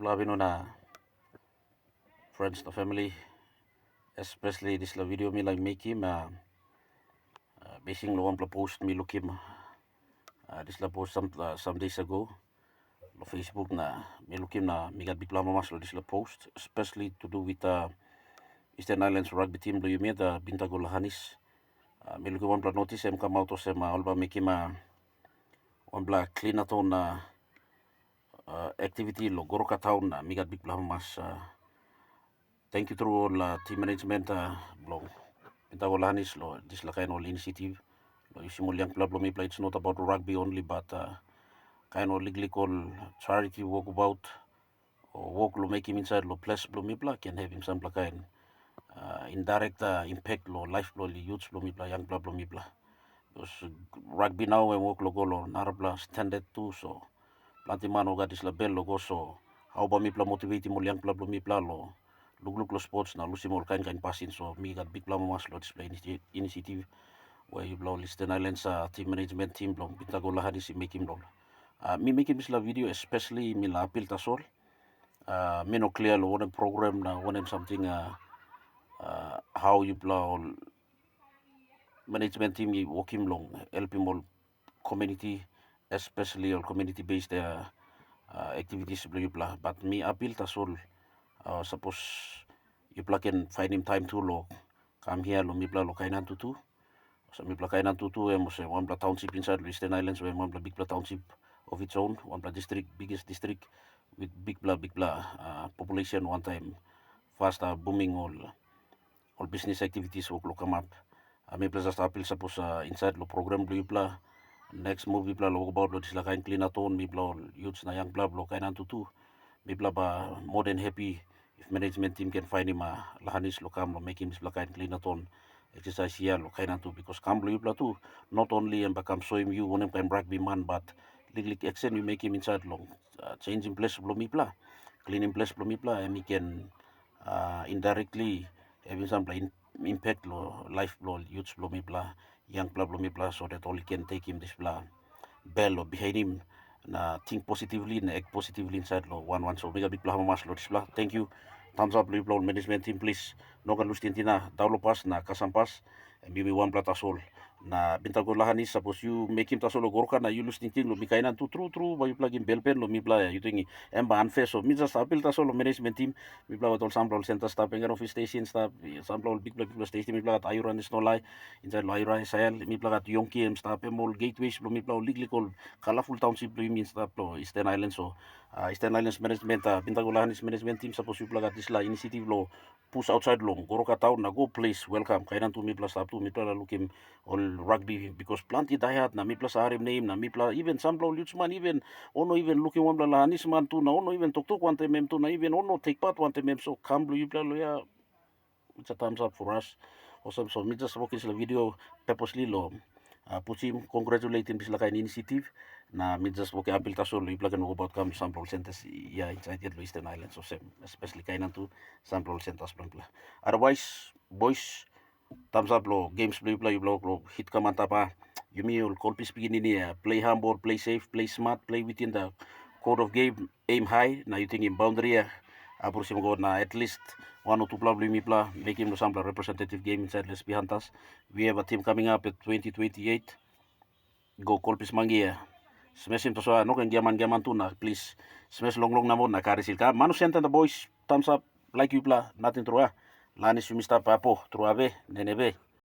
Labino na friends na family, especially this la video mi lang make him basing lo one post mi look him this la post some days ago lo Facebook na mi look him na mi gat bigla mamas lo this la post especially to do with Eastern Islands rugby team lo yumi da Bintago Lahanis mi look one notice em come out sem alba make him one clean aton na activity lo goroka town na mi gat bigla mamas thank you to all team management lo Bintago Lahanis lo this la kind of initiative lo isimulyang club lo mi play. It's not about rugby only but kind of legal charity work about or work lo make him inside lo place lo mi play can have him some kind indirect impact lo life lo youth lo mi play young club lo mi play because rugby now and work lo go lo narabla standard too so planti mano gadis la bel lo go so how ba mi play motivate mo young club lo mi play lo luglug lo sports na lusimol kain pasin so mi gat big plan mas lo display initiative where you blow Eastern Islands team management team blow Bintago Lahanis make him lo mi make him la video especially mi la apil tasol mi no clear lo one program na one something how you blow management team you work him long help him all community especially all community based activities you blah but mi apil tasol suppose you can find him time to lo come here lo mi blah lo kainan tutu so mi blah kainan tutu mo se one blah township inside Eastern Islands where one blah big blah township of its own one blah district biggest district with big blah population one time fast booming all business activities will come up mi blah just apil suppose inside lo program lo blah next movie blah lo about lo sila kain clean aton mi blah youths na young blah lo kainan tutu mi blah ba more than happy if management team can find him Lahanis lo kam lo make him blah kain clean aton exercise here lo kainan tu because kam lo blah tu not only and become show him you one him kan rugby man but liglig action you make him inside long changing place lo mi blah cleaning place lo mi blah and he can indirectly having some impact lo life lo youths lo mi blah young club lo mi blah so that all can take him this blah bell lo behind him na think positively na act positively inside lo one so mega big blah mas lo this blah thank you thumbs up lo blah management team please no kan lustin tina daulo pas na kasampas bibi one blah tasol na Bintago Lahanis suppose you make him tasol lo gorka na you lustin tin lo mikainan tu true bayu plugin belpen lo mi blah you tingi emba unfair so mi just apil tasol lo management team mi blah tol sample center staff pengar office station staff sample big blah station mi blah ayuran is no lie inside lo ayuran sayal mi blah yonki em staff emol gateways lo mi blah liglikol colorful township lo means staff lo Eastern Islands so Eastern Islands management Bintago Lahanis management team suppose you blah isla initiative lo push outside long goroka town na go place welcome kainan tu mi plus up tu mi plus lukim all rugby because plenty diet na mi plus harim name na mi plus even some blow lutsman even ono even looking one Lahanis man tu na ono even tok one time mem tu na even ono take part one time mem so come blue you plus lo ya it's a thumbs up for us awesome so mi just focus la video purposely lo pusim congratulating bisla kain initiative na mi just okay apil tasol lo iblagan mo about kam sample centers ya inside lo Eastern Islands so same especially kainan tu sample centers plan pla otherwise boys thumbs up lo games play lo hit ka manta pa yumi ul kolpis begini ni play humble play safe play smart play within the code of game aim high na you think in boundary apur sim go na at least one or two problem mi pla make him no sample representative game inside Les Pihantas we have a team coming up at 2028 go kolpis mangia smash him to so no kan gaman tu na please smash long na mo na karisil ka manu senta the boys thumbs up like you pla nothing trua Lahanis yumista papo truave nenebe